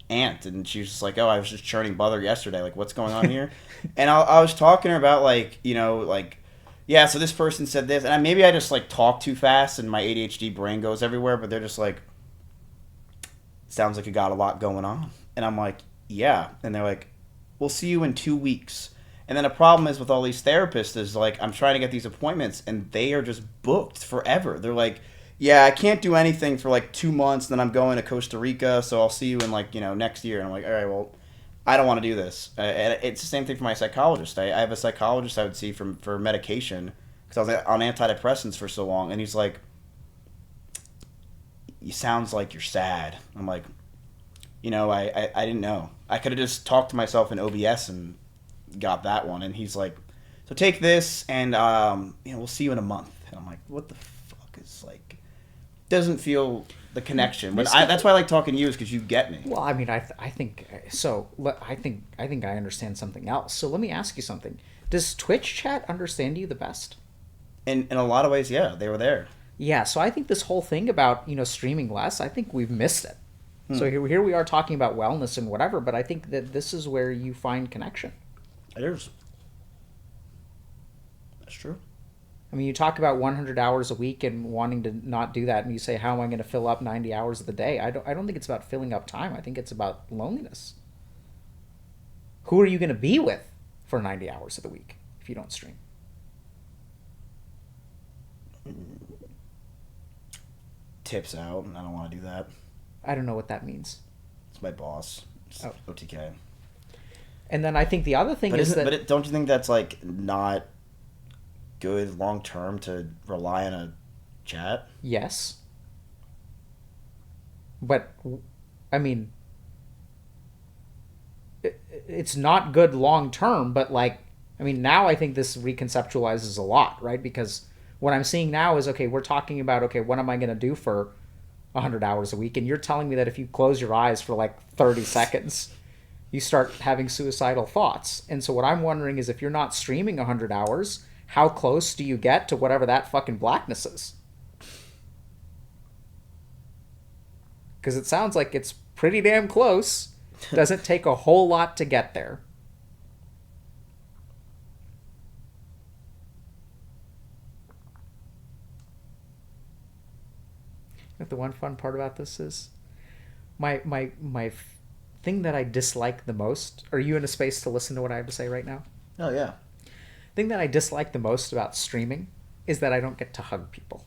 aunt, and she was just like, oh, I was just churning butter yesterday. Like, what's going on here? And I was talking to her about, like, yeah, so this person said this, and maybe I just, like, talk too fast, and my ADHD brain goes everywhere, but they're just like, sounds like you got a lot going on. And I'm like, yeah. And they're like, we'll see you in 2 weeks. And then the problem is with all these therapists is, like, I'm trying to get these appointments, and they are just booked forever. They're like, yeah, I can't do anything for, like, 2 months, then I'm going to Costa Rica, so I'll see you in, like, next year. And I'm like, all right, well, I don't want to do this. And it's the same thing for my psychologist. I have a psychologist I would see for medication because I was on antidepressants for so long, and he's like, "You sounds like you're sad." I'm like, I didn't know. I could have just talked to myself in OBS and got that one. And he's like, "So take this, and we'll see you in a month." And I'm like, "What the fuck is like?" Doesn't feel the connection. But that's why I like talking to you, is because you get me. Well, I mean, I think so. I think I understand something else. So let me ask you something. Does Twitch chat understand you the best? In a lot of ways, yeah, they were there. Yeah. So I think this whole thing about streaming less, I think we've missed it. So here we are talking about wellness and whatever, but I think that this is where you find connection. It is. That's true. I mean, you talk about 100 hours a week and wanting to not do that, and you say, how am I going to fill up 90 hours of the day? I don't think it's about filling up time. I think it's about loneliness. Who are you going to be with for 90 hours of the week if you don't stream? Tips out, and I don't want to do that. I don't know what that means. It's my boss. It's OTK. And then I think the other thing is that... But don't you think that's, like, not good long term to rely on a chat? Yes. But, I mean, it's not good long term, but, like, I mean, now I think this reconceptualizes a lot, right? Because What I'm seeing now is, okay, we're talking about, okay, what am I going to do for 100 hours a week? And you're telling me that if you close your eyes for like 30 seconds, you start having suicidal thoughts. And so what I'm wondering is, if you're not streaming 100 hours, how close do you get to whatever that fucking blackness is? Because it sounds like it's pretty damn close. Doesn't take a whole lot to get there. The one fun part about this is my thing that I dislike the most. Are you in a space to listen to what I have to say right now? Oh yeah. Thing that I dislike the most about streaming is that I don't get to hug people.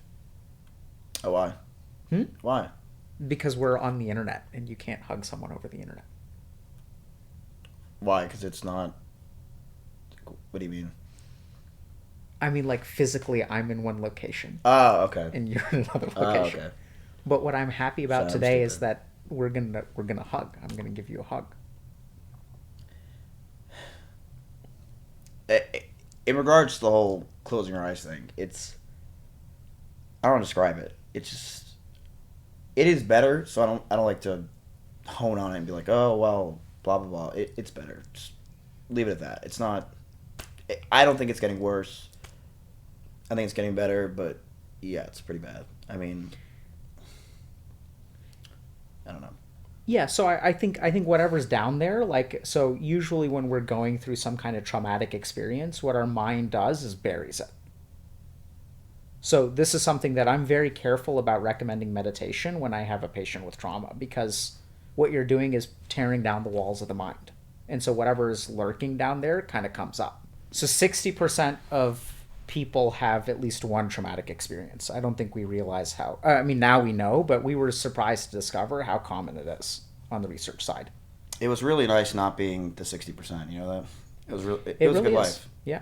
Oh, why? Why? Because we're on the internet and you can't hug someone over the internet. Why? Because it's not. What do you mean? I mean, like, physically, I'm in one location. Oh, okay. And you're in another location. Okay. But what I'm happy about today is that we're gonna hug. I'm gonna give you a hug. In regards to the whole closing your eyes thing, I don't describe it. It's just, it is better. So I don't like to hone on it and be like, oh well, blah blah blah. It's better. Just leave it at that. It's not. I don't think it's getting worse. I think it's getting better, but yeah, it's pretty bad. I mean, I don't know. Yeah, so I think whatever's down there, like, so usually when we're going through some kind of traumatic experience, what our mind does is buries it. So this is something that I'm very careful about recommending meditation when I have a patient with trauma, because what you're doing is tearing down the walls of the mind. And so whatever is lurking down there kind of comes up. So 60% of people have at least one traumatic experience. I don't think we realize how, I mean, now we know, but we were surprised to discover how common it is on the research side. It was really nice not being the 60%, you know that? It was really, it was really a good is. life. Yeah.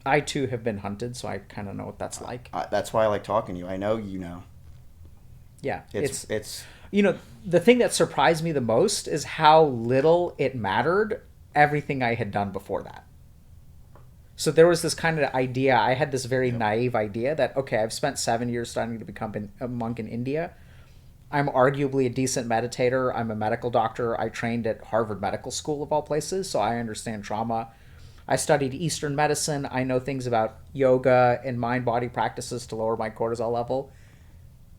I too have been hunted, so I kind of know what that's like. That's why I like talking to you. I know you know. Yeah. It's you know, the thing that surprised me the most is how little it mattered everything I had done before that. So there was this kind of idea, I had this very naive idea that, okay, I've spent 7 years studying to become a monk in India. I'm arguably a decent meditator. I'm a medical doctor. I trained at Harvard Medical School, of all places, so I understand trauma. I studied Eastern medicine. I know things about yoga and mind-body practices to lower my cortisol level.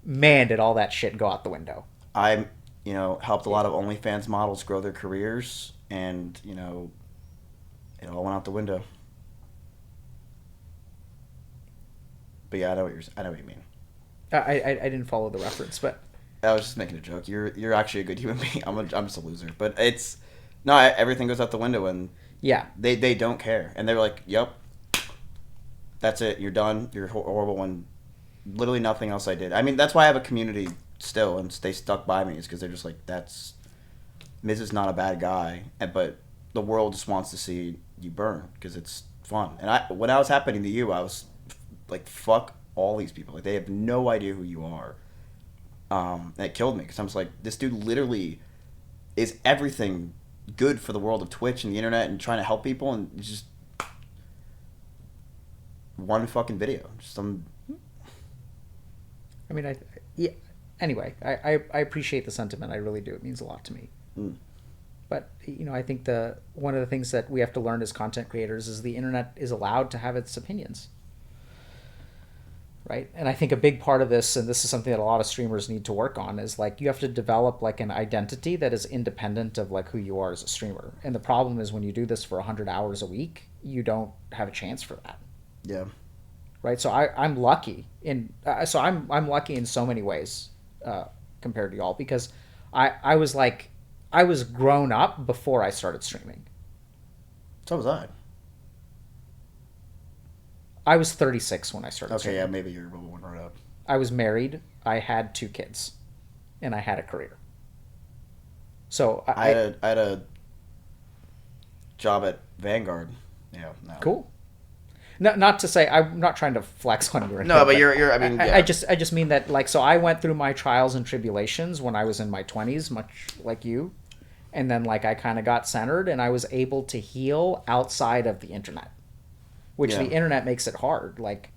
Man, did all that shit go out the window. I, helped a lot of OnlyFans models grow their careers, and, it all went out the window. But yeah, I know what you mean. I didn't follow the reference, but I was just making a joke. You're actually a good human being. I'm just a loser. But everything goes out the window, and yeah, they don't care, and they're like, "Yep, that's it. You're done. You're horrible." And literally nothing else I did. I mean, that's why I have a community still, and they stuck by me. Is because they're just like, Miz is not a bad guy, but the world just wants to see you burn because it's fun. And when I was happening to you, I was like, fuck all these people. Like, they have no idea who you are. And it killed me because I was like, this dude literally is everything good for the world of Twitch and the internet and trying to help people, and it's just one fucking video. Anyway, I appreciate the sentiment. I really do. It means a lot to me. But, I think one of the things that we have to learn as content creators is the internet is allowed to have its opinions. Right? And I think a big part of this, and this is something that a lot of streamers need to work on, is like you have to develop like an identity that is independent of like who you are as a streamer. And the problem is when you do this for 100 hours a week, you don't have a chance for that. Yeah. Right? So I'm lucky I'm lucky in so many ways compared to y'all, because I was grown up before I started streaming. So was I. I was 36 when I started streaming. Okay, yeah, maybe you're a little one right up. I was married. I had 2 kids, and I had a career. So I had a job at Vanguard. Yeah. No. Cool. No, not to say I'm not trying to flex on you. Or no, but you're. I mean, yeah. I just mean that, like, so I went through my trials and tribulations when I was in my 20s, much like you, and then like I kind of got centered, and I was able to heal outside of the internet, which the internet makes it hard. Like,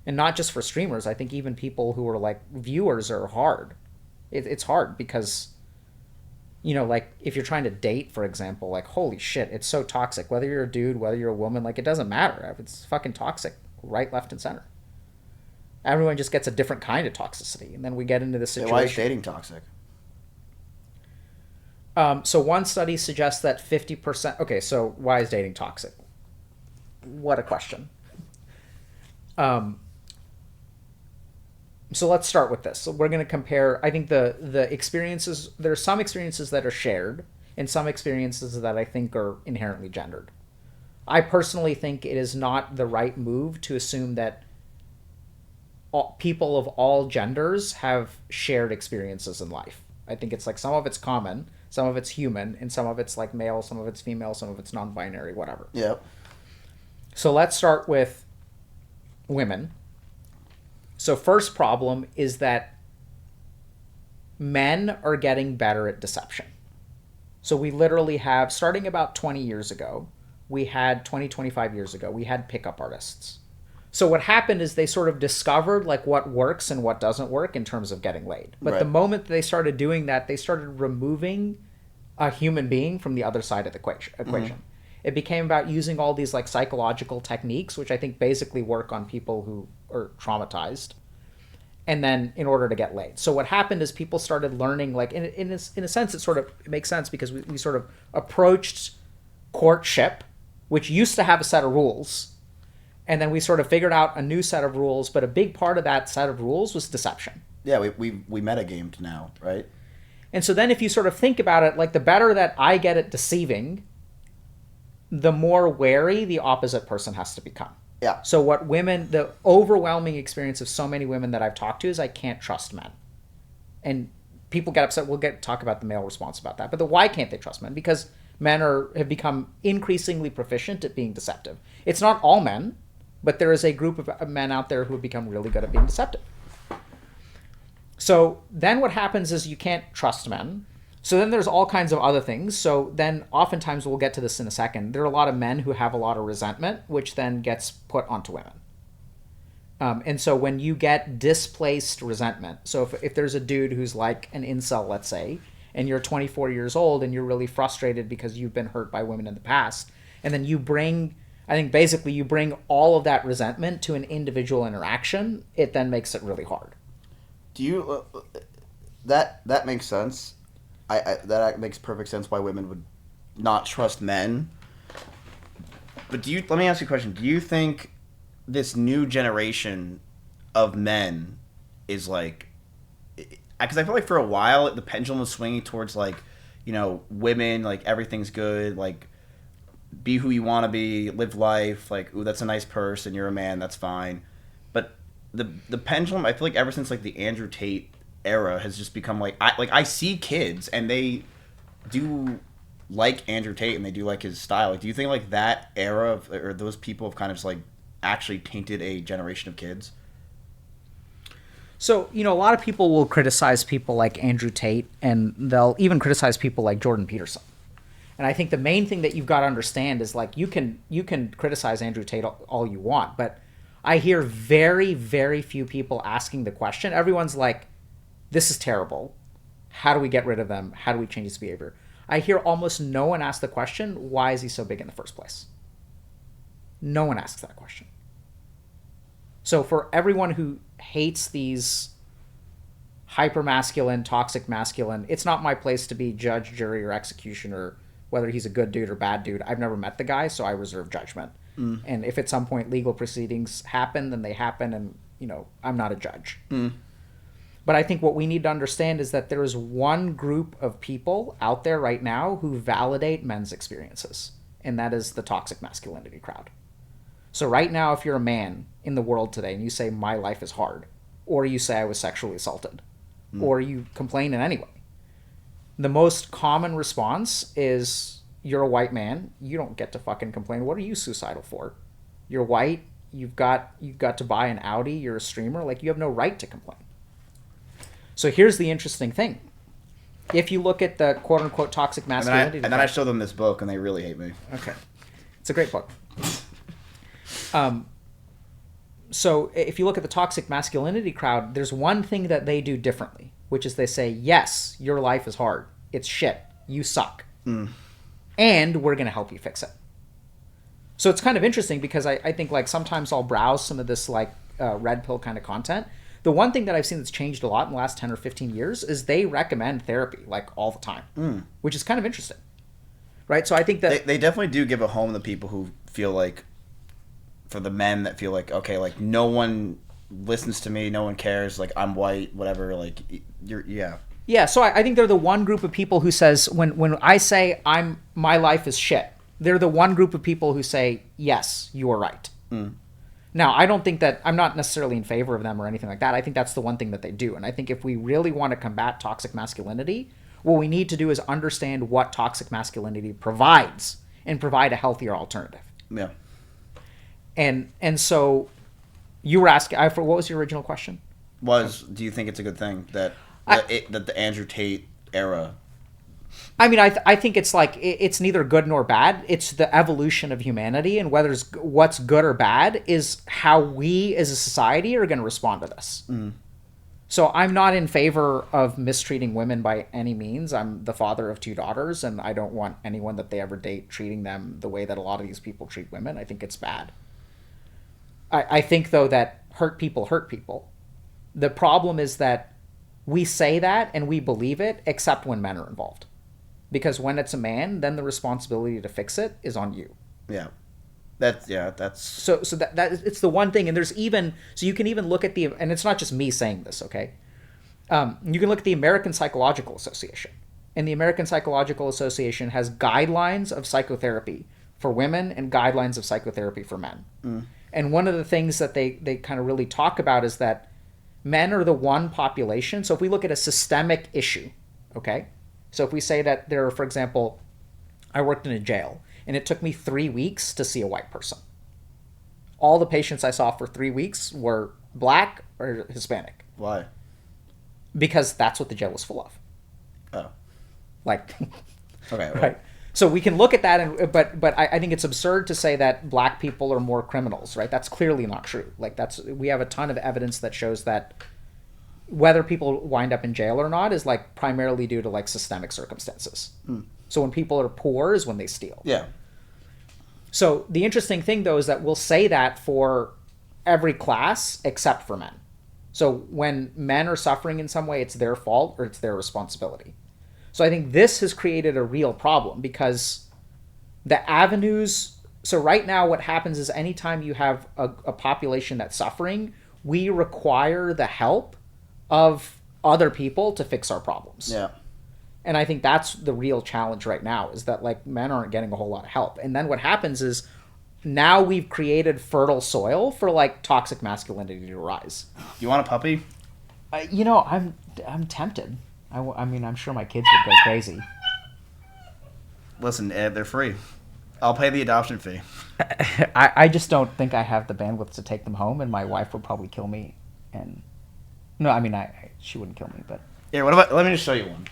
and not just for streamers. I think even people who are like viewers are hard. It's hard because, you know, like if you're trying to date, for example, like holy shit, it's so toxic. Whether you're a dude, whether you're a woman, like it doesn't matter. It's fucking toxic, right, left, and center. Everyone just gets a different kind of toxicity, and then we get into this situation. Why is dating toxic? So one study suggests that 50%... Okay, so why is dating toxic? What a question. So let's start with this. So we're going to compare... I think the experiences... There are some experiences that are shared, and some experiences that I think are inherently gendered. I personally think it is not the right move to assume that people of all genders have shared experiences in life. I think it's like some of it's common, some of it's human, and some of it's like male, some of it's female, some of it's non-binary, whatever. Yep. So let's start with women. So first problem is that men are getting better at deception. So we literally have, starting about 20 years ago, 25 years ago, we had pickup artists. So what happened is they sort of discovered like what works and what doesn't work in terms of getting laid. But the moment they started doing that, they started removing a human being from the other side of the equation. Mm-hmm. It became about using all these like psychological techniques, which I think basically work on people who are traumatized, and then in order to get laid. So what happened is people started learning, like in a sense, it makes sense because we sort of approached courtship, which used to have a set of rules. And then we sort of figured out a new set of rules, but a big part of that set of rules was deception. Yeah, we metagamed now, right? And so then if you sort of think about it, like the better that I get at deceiving, the more wary the opposite person has to become. Yeah. So what women, the overwhelming experience of so many women that I've talked to is I can't trust men. And people get upset. We'll talk about the male response about that. But why can't they trust men? Because men have become increasingly proficient at being deceptive. It's not all men. But there is a group of men out there who have become really good at being deceptive. So then what happens is you can't trust men. So then there's all kinds of other things. So then oftentimes, we'll get to this in a second, there are a lot of men who have a lot of resentment, which then gets put onto women. And so when you get displaced resentment, so if there's a dude who's like an incel, let's say, and you're 24 years old and you're really frustrated because you've been hurt by women in the past, and then you bring all of that resentment to an individual interaction, it then makes it really hard. Do you... that makes sense. That makes perfect sense why women would not trust men. But let me ask you a question. Do you think this new generation of men is like... Because I feel like for a while, the pendulum was swinging towards like, you know, women, like everything's good, like... be who you want to be, live life, like, ooh, that's a nice person, you're a man, that's fine. But the pendulum, I feel like ever since like the Andrew Tate era has just become like I see kids and they do like Andrew Tate and they do like his style. Like, do you think like that era or those people have kind of just like actually tainted a generation of kids? So, you know, a lot of people will criticize people like Andrew Tate, and they'll even criticize people like Jordan Peterson. And I think the main thing that you've got to understand is like you can criticize Andrew Tate all you want, but I hear very, very few people asking the question. Everyone's like, this is terrible. How do we get rid of them? How do we change his behavior? I hear almost no one ask the question, why is he so big in the first place? No one asks that question. So for everyone who hates these hyper-masculine, toxic masculine, it's not my place to be judge, jury, or executioner whether he's a good dude or bad dude. I've never met the guy, so I reserve judgment. Mm. And if at some point legal proceedings happen, then they happen, and, you know, I'm not a judge. Mm. But I think what we need to understand is that there is one group of people out there right now who validate men's experiences, and that is the toxic masculinity crowd. So right now, if you're a man in the world today and you say, my life is hard, or you say I was sexually assaulted, or you complain in any way, the most common response is, you're a white man, you don't get to fucking complain. What are you suicidal for? You're white, you've got to buy an Audi, you're a streamer, like, you have no right to complain. So here's the interesting thing. If you look at the quote-unquote toxic masculinity... And then I show them this book, and they really hate me. Okay. It's a great book. So if you look at the toxic masculinity crowd, there's one thing that they do differently, which is they say, yes, your life is hard. It's shit. You suck. And we're going to help you fix it. So it's kind of interesting because I think like sometimes I'll browse some of this like red pill kind of content. The one thing that I've seen that's changed a lot in the last 10 or 15 years is they recommend therapy like all the time, which is kind of interesting. Right? So I think that... They definitely do give a home to people who feel like, for the men that feel like, okay, like no one listens to me, no one cares, like I'm white, whatever, like you're, Yeah, so I think they're the one group of people who says, when I say my life is shit, they're the one group of people who say, yes, you are right. Now, I don't think that, I'm not necessarily in favor of them or anything like that. I think that's the one thing that they do. And I think if we really want to combat toxic masculinity, what we need to do is understand what toxic masculinity provides and provide a healthier alternative. Yeah. And so you were asking, what was your original question? Do you think it's a good thing that the Andrew Tate era? I mean, I think it's like, it's neither good nor bad. It's the evolution of humanity, and what's good or bad is how we as a society are going to respond to this. So I'm not in favor of mistreating women by any means. I'm the father of 2 daughters, and I don't want anyone that they ever date treating them the way that a lot of these people treat women. I think it's bad. I think, though, that hurt people hurt people. The problem is that we say that and we believe it, except when men are involved. Because when it's a man, then the responsibility to fix it is on you. Yeah. That's... So that it's the one thing, and there's even... So you can even look at and it's not just me saying this, okay? You can look at the American Psychological Association. And the American Psychological Association has guidelines of psychotherapy for women and guidelines of psychotherapy for men. And one of the things that they kind of really talk about is that men are the one population. So if we look at a systemic issue, okay? So if we say that there are, for example, I worked in a jail, and it took me 3 weeks to see a white person. All the patients I saw for 3 weeks were black or Hispanic. Why? Because that's what the jail was full of. Oh. Like, okay, well. Right. So we can look at that, but I think it's absurd to say that black people are more criminals, right? That's clearly not true. Like we have a ton of evidence that shows that whether people wind up in jail or not is like primarily due to like systemic circumstances. So when people are poor is when they steal. Yeah. So the interesting thing, though, is that we'll say that for every class except for men. So when men are suffering in some way, it's their fault or it's their responsibility. So I think this has created a real problem because the avenues... So right now what happens is anytime you have a population that's suffering, we require the help of other people to fix our problems. Yeah. And I think that's the real challenge right now, is that like men aren't getting a whole lot of help. And then what happens is now we've created fertile soil for like toxic masculinity to rise. You want a puppy? I'm tempted. I mean, I'm sure my kids would go crazy. Listen, Ed, they're free. I'll pay the adoption fee. I just don't think I have the bandwidth to take them home, and my wife would probably kill me. And no, I mean, she wouldn't kill me, but... Here, what about... Let me just show you one.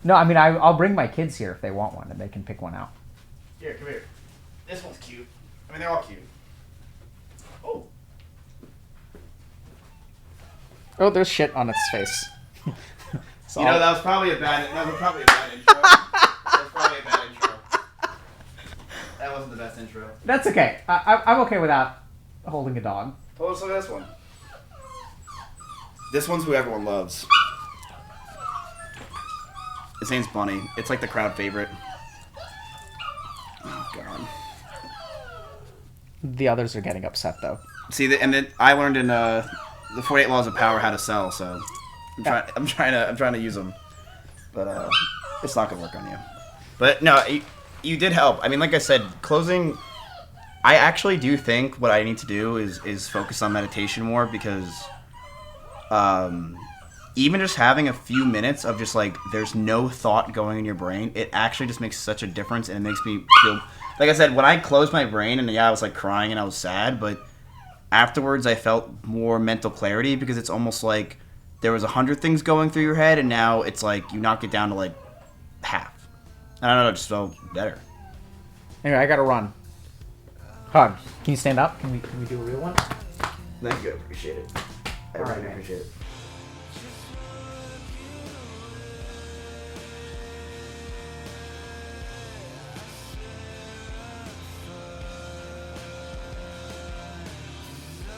No, I mean, I'll bring my kids here if they want one, and they can pick one out. Here, come here. This one's cute. I mean, they're all cute. Oh. Oh, there's shit on its face. That was probably a bad intro. That was probably a bad intro. That wasn't the best intro. That's okay. I'm okay without holding a dog. Oh, let's look at this one. This one's who everyone loves. His name's Bunny. It's like the crowd favorite. Oh, God. The others are getting upset, though. See, and then I learned in the 48 Laws of Power how to sell, so I'm trying to use them, but it's not gonna work on you. But no, you did help. I mean, like I said, closing. I actually do think what I need to do is focus on meditation more because, even just having a few minutes of just like there's no thought going in your brain, it actually just makes such a difference, and it makes me feel. Like I said, when I closed my brain, and yeah, I was like crying and I was sad, but afterwards I felt more mental clarity because it's almost like there was 100 things going through your head, and now it's like you knock it down to like half. I don't know, it just felt better. Anyway, I gotta run. Hug. Can you stand up? Can we do a real one? Thank you. I appreciate it. I All right, really man. appreciate it.